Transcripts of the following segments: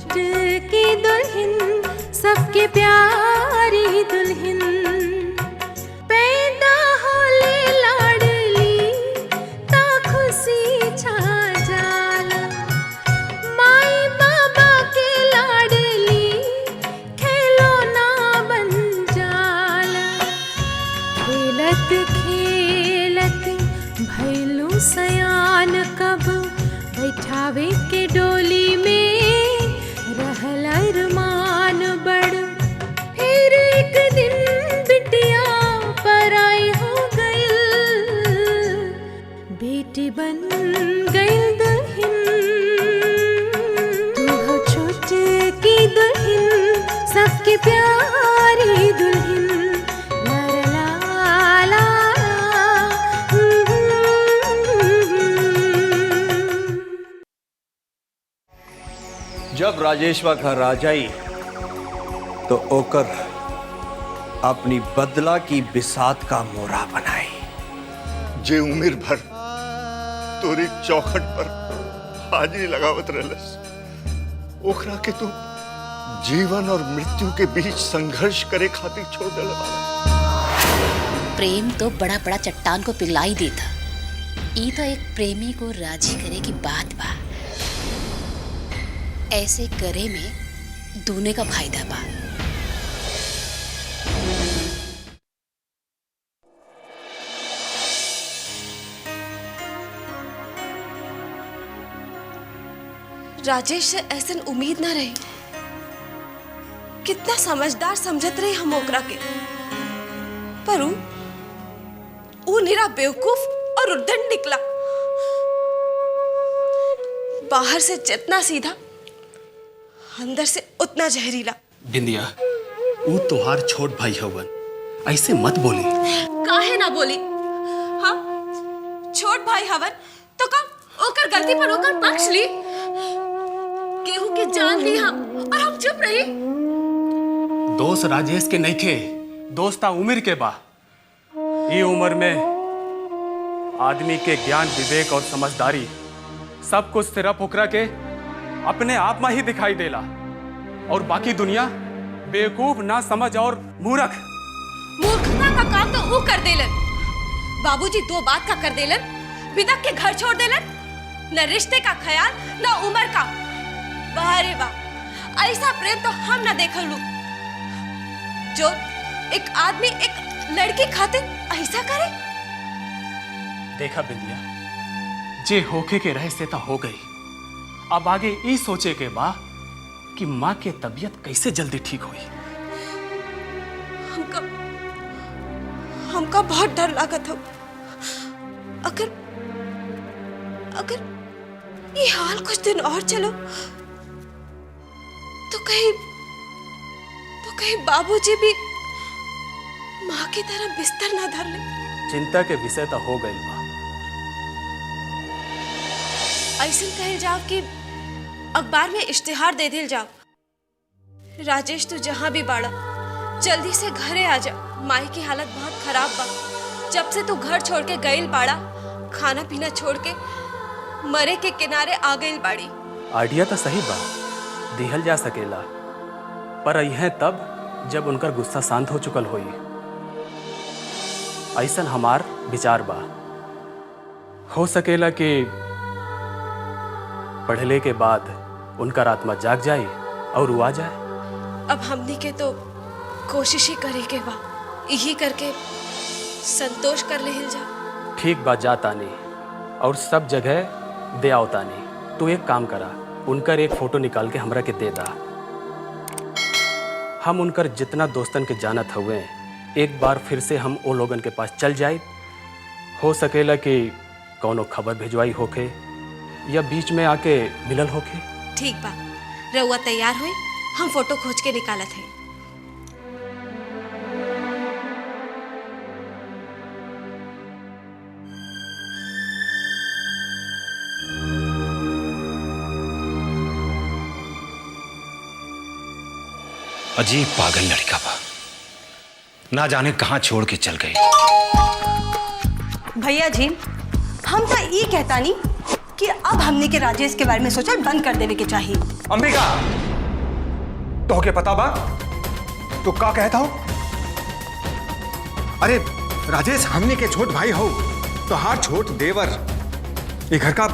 की दुल्हन, सबके प्यारी दुल्हन, पैदा होले लाडली ता खुशी छा जाला। माई बाबा के लाडली खिलौना बन जाला। खेलत खेलत भैलू सयान, कब बैठावे के डोली में रहल अरमान बड़। फिर एक दिन बिटिया पराई हो गई, बेटी बन गई दुल्हन। तू हो छोटकी दुल्हन, सबकी प्यारी दुल्हन। ला ला ला ला। जब राजेशवा घर आ जाई तो ओकर अपनी बदला की बिसात का मोरा बनाई। जे उम्र भर तोरी चौखट पर हाजिरी लगावत रहलस, ओकरा के तो जीवन और मृत्यु के बीच संघर्ष करे खातिर छोड़ देला बाड़ा। प्रेम तो बड़ा बड़ा चट्टान को पिघलाई देता। ई तो एक प्रेमी को राजी करे की बात बा। ऐसे करे में दूने का फायदा बा। राजेश से ऐसा उम्मीद ना रही। कितना समझदार समझत रही हम ओकरा के, पर वो निरा बेवकूफ और उद्दंड निकला। बाहर से जितना सीधा, अंदर से उतना जहरीला। बिंदिया, वो तुम्हार छोट भाई हवन, ऐसे मत बोली। काहे ना बोली? हाँ, छोट भाई हवन तो का ओकर गलती पर ओकर पक्ष ली, केहू की जान ली हम, और हम चुप रही। दोस्त राजेश के नहीं थे, दोस्ता उम्र के बा। ये उम्र में आदमी के ज्ञान, विवेक और समझदारी सब कुछ सिर्फ ओकरा के अपने आप में ही दिखाई देला, और बाकी दुनिया बेवकूफ, ना समझ और मूर्ख। मूर्खता का काम तो वो कर देलन। बाबूजी दो बात का कर देलन, बिदक के घर छोड़ देलन। न रिश्ते का ख्याल, न उम्र का। वाह रे वाह, ऐसा प्रेम तो हम न देखल लू, जो एक आदमी एक लड़की खातिर ऐसा करे। देखा बिंदिया, जे होके के रहे से ता हो गई। अब आगे ये सोचे के बा कि माँ के तबीयत कैसे जल्दी ठीक हुई। हमका बहुत डर लागत हो। अगर ये हाल कुछ दिन और चलो तो कहीं बाबूजी भी माँ की तरह बिस्तर ना धर ले। चिंता के विषय तो हो गई बा। ऐसे कहे जाओ कि अखबार में इश्तिहार दे दिल जाओ, राजेश तू जहां भी बाड़ा जल्दी से घरे आ जा। माई की हालत बहुत खराब बा। जब से तू घर छोड़ के गईल बाड़ा, खाना पीना छोड़ के मरे के किनारे आ गईल बाड़ी। आइडिया तो सही बा, दिहल जा सकेला, पर यह तब जब उनकर गुस्सा शांत हो चुकल होई। ऐसा हमार विचार बा। हो सकेला कि पढ़ले के बाद उनका आत्मा जाग जाए और वो आ जाए। अब हमनी के तो कोशिश ही करे के बा, यही करके संतोष कर ले जा। ठीक बात, जा तानी और सब जगह दे आओ तानी। तू एक काम करा, उनकर एक फोटो निकाल के हमरा के दे दा। हम उनकर जितना दोस्तन के जानत हुए, एक बार फिर से हम वो लोगन के पास चल जाए। हो सकेला कि कौनो खबर भिजवाई होके या बीच में आके मिलल होके। ठीक बा, रउआ तैयार होई, हम फोटो खोज के निकालत है। अजीब पागल लड़का बा, ना जाने कहां छोड़ के चल गई। भैया जी, हम तो ये कहता नहीं कि अब हमने के राजेश के बारे में सोचल बंद कर देने के चाहिए। अंबिका, तो के पता बा तो का कहता हो? अरे राजेश, हमने के छोट भाई हो, तो हार छोट देवर, ये घर का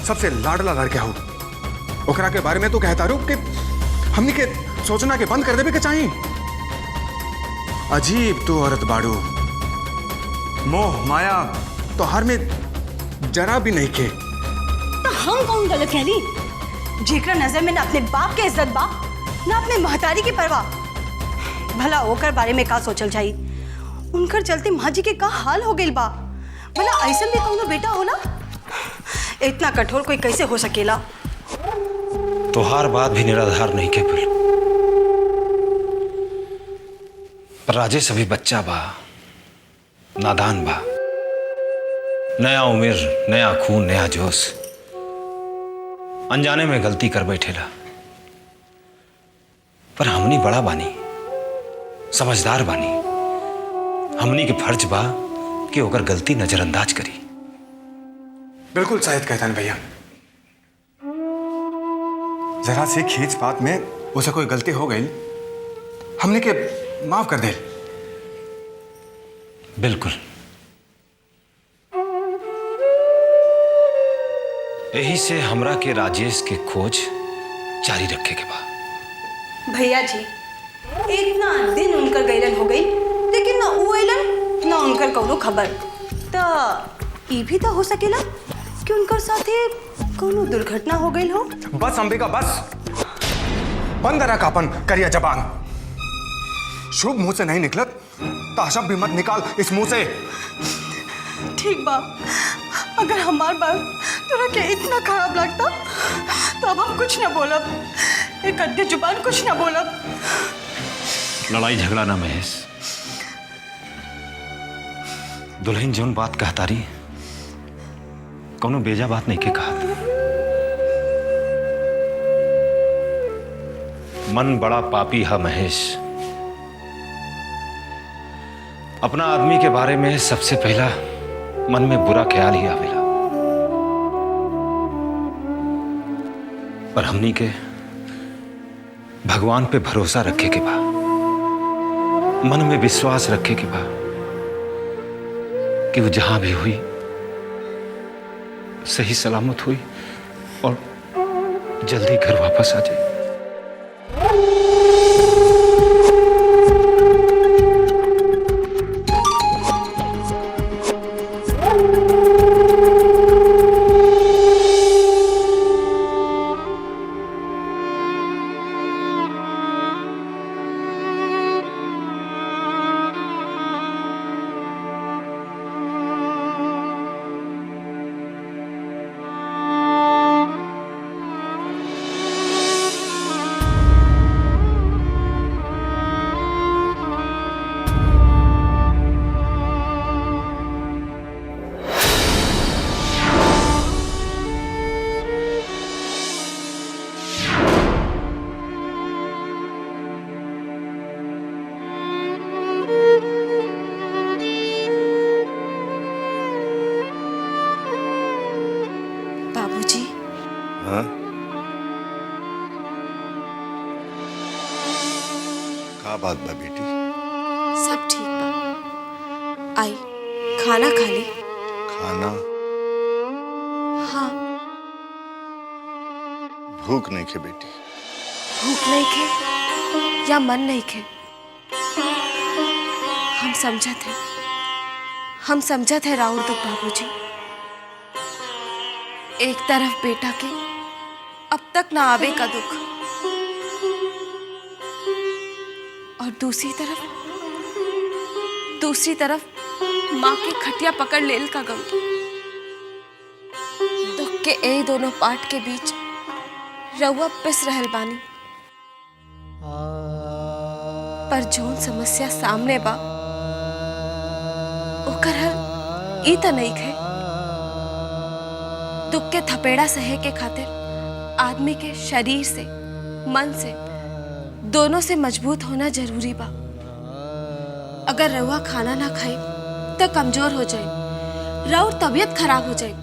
सबसे लाडला लड़के हो। ओकरा के बारे में तो कहता रू कि हमने के सोचना के बंद कर देवे के चाहिए। अजीब तू औरत बाड़ू, मोह माया तो हर में जरा भी नहीं के। तो हम कौन गलत कहली? जेकरा नजर में ना अपने बाप के इज्जत बा, ना अपने महतारी की परवाह। भला ओकर बारे में का सोचल जाई? उनकर चलते माँ जी के का हाल हो गई बा। भला ऐसा भी कौनो बेटा होला? इतना कठोर कोई कैसे हो सकेला? तोहार बात भी निराधार नहीं के बिल। पर राजेश अभी बच्चा बा, नादान बा। नया उम्र, नया खून, नया जोश, अनजाने में गलती कर बैठेला। पर हमनी बड़ा बानी, समझदार बानी। हमनी के फर्ज बा कि ओकर गलती नजरअंदाज करी। बिल्कुल शायद कहता है भैया, जरा सी खींच बात में उसे कोई गलती हो गई, हमने के माफ कर दे। बिल्कुल। यही से हमरा के राजेश के खोज जारी रखे के बा। भैया जी, इतना दिन उनकर गैलन हो गई, लेकिन ना वो अइलन ना उनकर कौनो खबर। तो ये भी तो हो सकेला कि उनकर साथे कौनो दुर्घटना हो गई हो। बस अंबिका, बस बंद रख अपन करिया जबान। शुभ मुंह से नहीं निकलत तो अशुभ भी मत निकाल इस मुंह से। ठीक बा, अगर हमार बात तोरा के इतना खराब लगता तो अब हम कुछ ना बोलब, एक अद्दे जुबान कुछ ना बोलब। लड़ाई झगड़ा ना महेश। दुल्हन जौन बात कहता रही, कौनो बेजा बात नहीं के कहा। मन बड़ा पापी है महेश। अपना आदमी के बारे में सबसे पहला मन में बुरा ख्याल ही आवेला। पर हमनी के भगवान पे भरोसा रखे के बा, मन में विश्वास रखे के बा कि वो जहां भी हुई सही सलामत हुई और जल्दी घर वापस आ जाए। बाबूजी, हाँ? का बात बा बेटी? सब ठीक बा। आई खाना खा ली। खाना? हाँ। भूख नहीं खे बेटी? भूख नहीं खे या मन नहीं खे, हम समझत है राउर दुख बाबूजी। एक तरफ बेटा के अब तक ना आवे का दुख, और दूसरी तरफ माँ के खटिया पकड़ लेल का गम। दुख के ए दोनों पार्ट के बीच रउआ पिस रहल बानी। पर जौन समस्या सामने बा ओकर हल ई त नहीं खे। दुख के थपेड़ा सहे के खातिर आदमी के शरीर से, मन से, दोनों से मजबूत होना जरूरी बा। अगर रउआ खाना ना खाए तो कमजोर हो जाए, राउर तबीयत खराब हो जाए,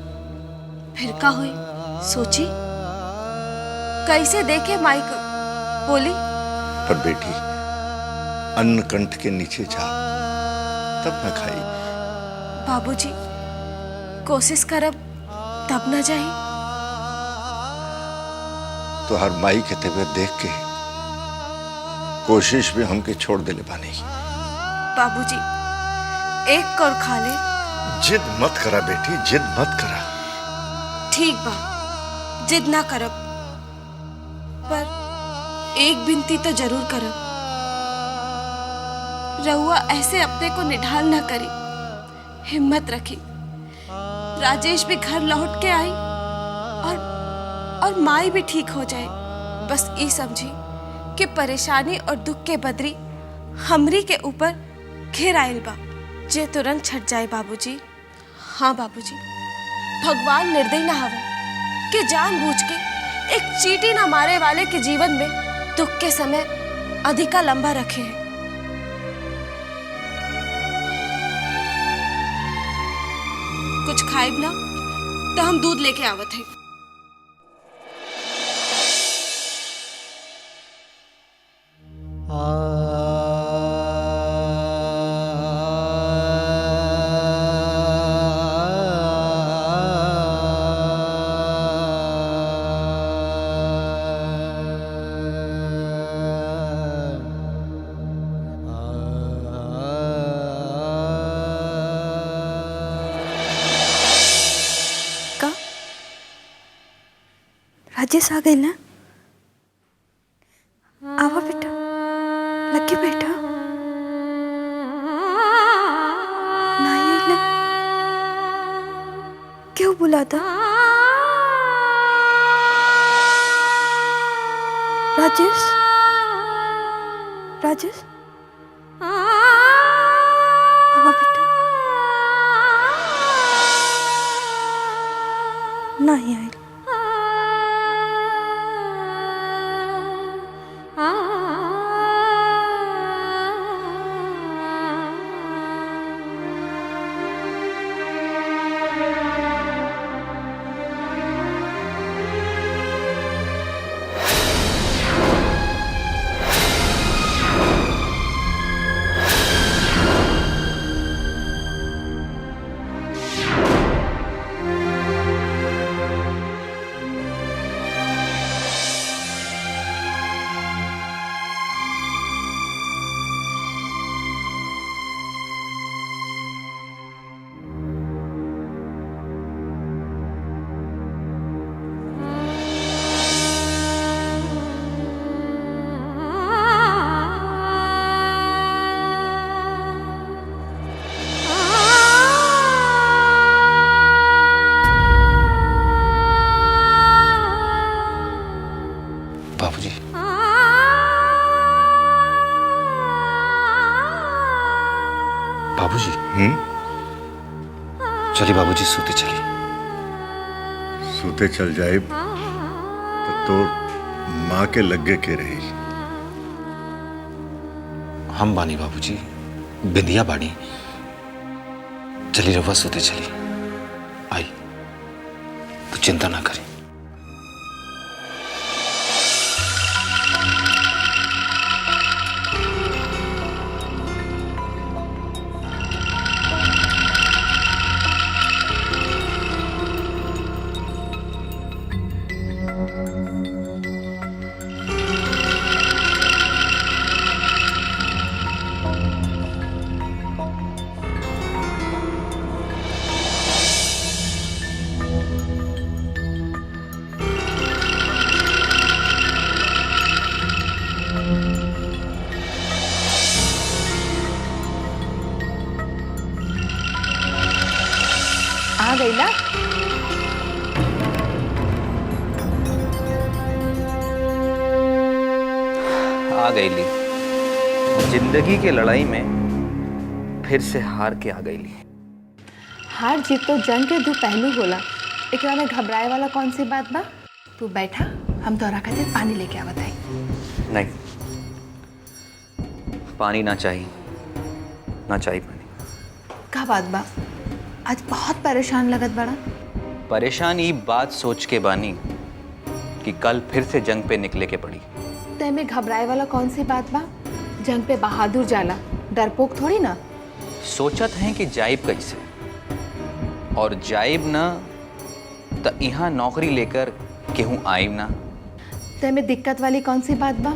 फिर का होई सोची। कैसे देखे माई को बोली। पर बेटी अन्न कंठ के नीचे जा, तब न खाई। बाबूजी, कोशिश करब तब न जाई। तो हर माई के तबीयत देख के कोशिश भी हमके छोड़ देले बानी। बाबूजी, एक कौर खा ले। जिद मत करा बेटी, जिद मत करा। ठीक बा, जिद ना करब, पर एक विनती तो जरूर करब। रहुआ ऐसे अपने को निढाल ना करी, हिम्मत रखी। राजेश भी घर लौट के आई और माई भी ठीक हो जाए। बस ये समझी कि परेशानी और दुख के बदरी हमरी के ऊपर घेर आयल बा, जे तुरंत छट जाए बाबूजी। हाँ बाबूजी, भगवान निर्दयी ना हवे कि जानबूझ के एक चींटी ना मारे वाले के जीवन में दुख के समय अधिका लंबा रखे हैं। कुछ खाइब ना तो हम दूध लेके आवत हैं। राजेश आ गई ना? आवा बेटा, लगे बेटा। नहीं ना, क्यों बुलाता? राजेश, राजेश, आवा बेटा। नहीं आई। बाबूजी, बाबूजी। चलिए बाबूजी, सोते चलिए। सोते चल जाए तो माँ के लगे के रही। हम बानी बाबूजी, बिंदिया बानी। चलिए रवा, सोते चलिए। आई तो चिंता ना करें। आ गई ना? आ गई ली। जिंदगी की लड़ाई में फिर से हार के आ गई ली। हार जीत तो जंग के दो पहलू होला। एकरा में घबराए वाला कौन सी बात बा? तू बैठा, हम तोरा खातिर पानी लेके आवत है। नहीं, पानी ना चाहिए, ना चाहिए पानी। का बात बा? आज बहुत परेशान लगत बड़ा। परेशान ये बात सोच के बानी कि कल फिर से जंग पे निकले के पड़ी। में घबराए वाला कौन सी बात बा? जंग पे बहादुर जाला, डरपोक थोड़ी ना। सोचत हैं कि जाइब कैसे, और जाइब ना तो यहाँ नौकरी लेकर केहू आइब ना। ते में दिक्कत वाली कौन सी बात बा?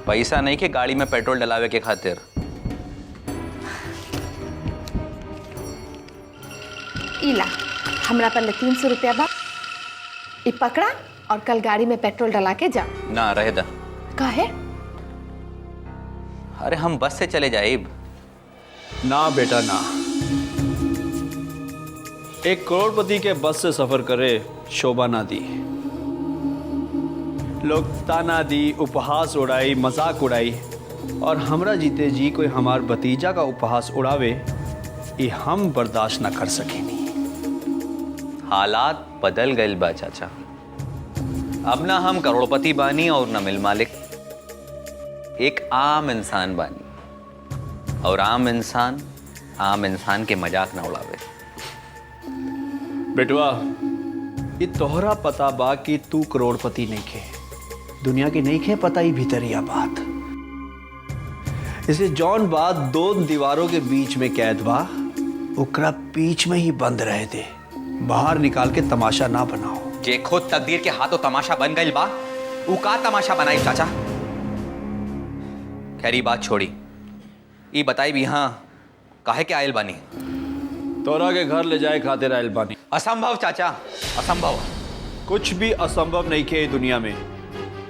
पैसा नहीं के गाड़ी में पेट्रोल डलावे के खातिर। इला हमरा पर 300 रुपया बा, इ पकड़ा और कल गाड़ी में पेट्रोल डला के जा। ना रहे दा। काहे? अरे हम बस से चले जाइब। ना बेटा ना, एक करोड़पति के बस से सफर करे शोभा ना दी। लोग ताना दी, उपहास उड़ाई, मजाक उड़ाई, और हमरा जीते जी कोई हमार भतीजा का उपहास उड़ावे, ये हम बर्दाश्त ना कर सकेनी। हालात बदल गए बा चाचा। अब ना हम करोड़पति बानी और ना मिल मालिक, एक आम इंसान बानी, और आम इंसान के मजाक ना उड़ावे। बेटवा, ये तोहरा पता बा कि तू करोड़पति नहीं खे, दुनिया की नहीं खे पता ही भीतरिया बात। इसे जौन बात दो दीवारों के बीच में कैद बा, ओकरा बीच में ही बंद रहे दे, बाहर निकाल के तमाशा ना बनाओ। जे खुद तकदीर के हाथों तमाशा बन गई बा, ऊ का तमाशा बनाई चाचा? खैरी बात छोड़ी, ये बताई भी हाँ काहे के आयल बानी? तोरा के घर ले जाए खातिर आयल बानी। असंभव चाचा, असंभव। कुछ भी असंभव नहीं खे दुनिया में,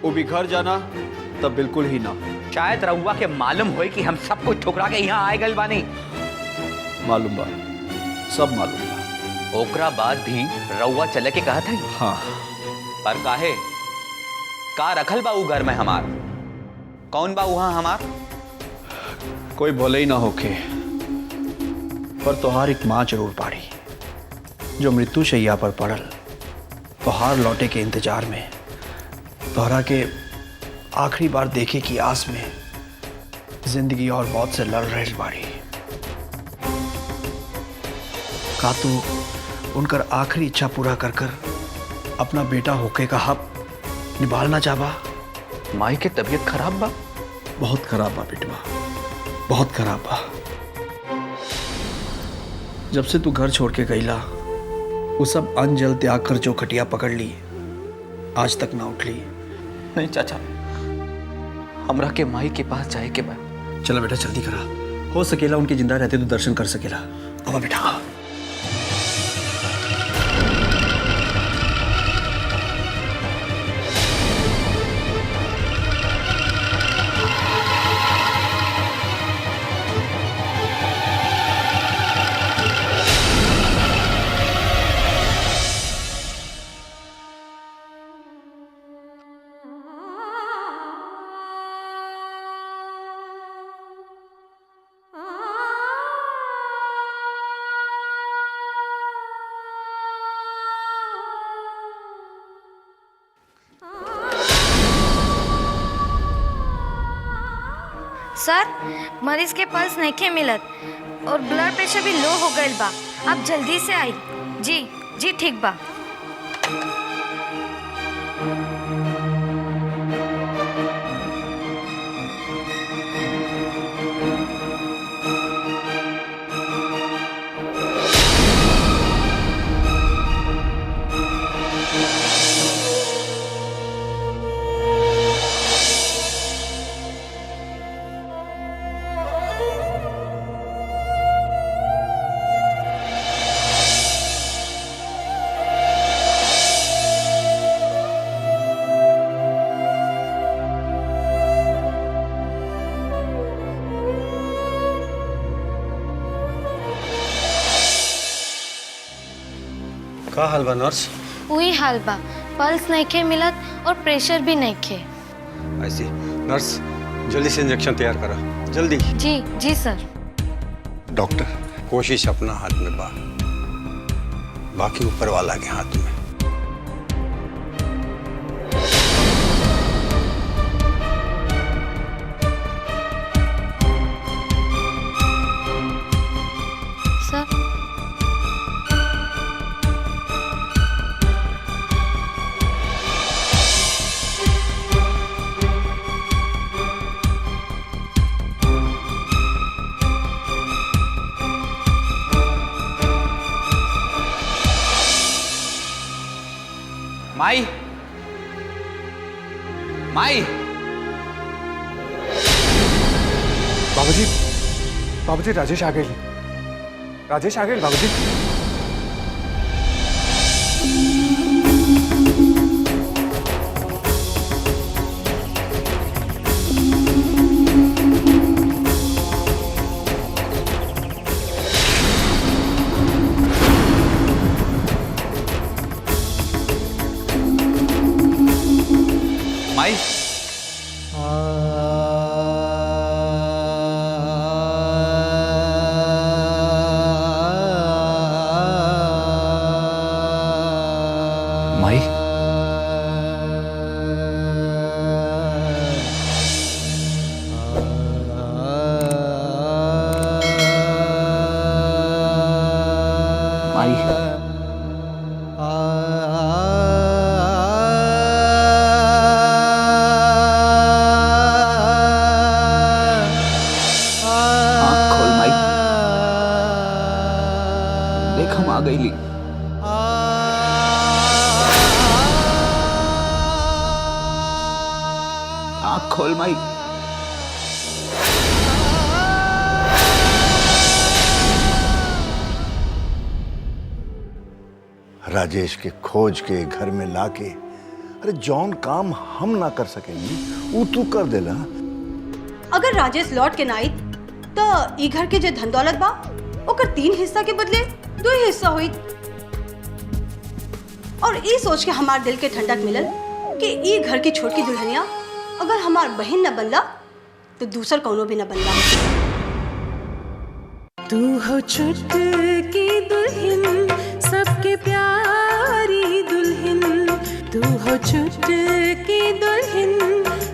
वो भी घर जाना तब बिल्कुल ही ना। शायद रउआ के मालूम होई कि हम सब कुछ ठुकरा के यहाँ आए गए बानी। मालूम बा, सब मालूम बा। ओकरा बाद भी रउआ चले के कहा था। हाँ, पर काहे का रखल बा ऊ घर में हमार? कौन बा वहां हमार? कोई भले ही ना होके, पर तोहार एक माँ जरूर पाड़ी, जो मृत्यु शैया पर पड़ल, तोहार लौटे के इंतजार में, तोहरा के आखिरी बार देखे की आस में जिंदगी और मौत से लड़ रही बाड़ी। का तू उनकर आखिरी इच्छा पूरा कर कर अपना बेटा होके का हक निभालना चाहबा? माई के तबीयत खराब बा? बहुत खराब बा बेटवा, बहुत खराब बा। जब से तू घर छोड़ के गईला, वो सब अनजल त्याग कर जो खटिया पकड़ ली, आज तक ना उठली। नहीं चाचा, हमरा के माई के पास जाए के बा। चला बेटा जल्दी करा, हो सकेला उनके जिंदा रहते तो दर्शन कर सकेला। अब बेटा सर, मरीज के पल्स नहीं मिलत और ब्लड प्रेशर भी लो हो गईल बा। आप जल्दी से आई। जी जी ठीक बा। का हाल बा नर्स? वही हाल बा, पल्स नहीं खे मिलत और प्रेशर भी नहीं खे। ऐसी नर्स, जल्दी से इंजेक्शन तैयार करा, जल्दी। जी जी सर। डॉक्टर, कोशिश अपना हाथ में बा, बाकी ऊपर वाला के हाथ में। सर, माई। बाबूजी, बाबूजी राजेश आ गए। राजेश आ गए बाबूजी। माई, माई, माई, आँख खोल माई, देख हम आ गईली। आँख खोल माई। राजेश के खोज के घर में लाके, अरे जौन काम हम ना कर सकेंगे वो तू कर देला। अगर राजेश लौट के ना आई तो ई घर के जो धन दौलत बा ओकर 3 हिस्सा के बदले 2 ही हिस्सा हुई। और ई सोच के हमार दिल के ठंडक मिलल कि ई घर की छोटी दुल्हनिया अगर हमार बहन न बनला तो दूसर कौनो भी न बनला। तू हो चुटकी दुल्हन सबके प्यारी दुल्हन, तू हो चुटकी दुल्हन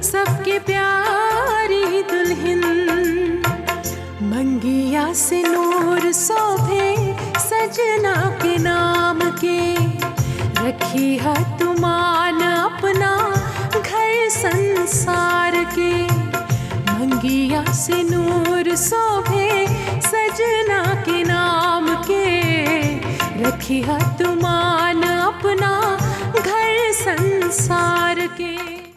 सबके प्यारी दुल्हन। मंगिया से नूर शोभे सजना के नाम के, रखी है तुमान अपना घर संसार के। मंगिया से नूर शोभे सजना के नाम के, रखी है तुमान अपना घर संसार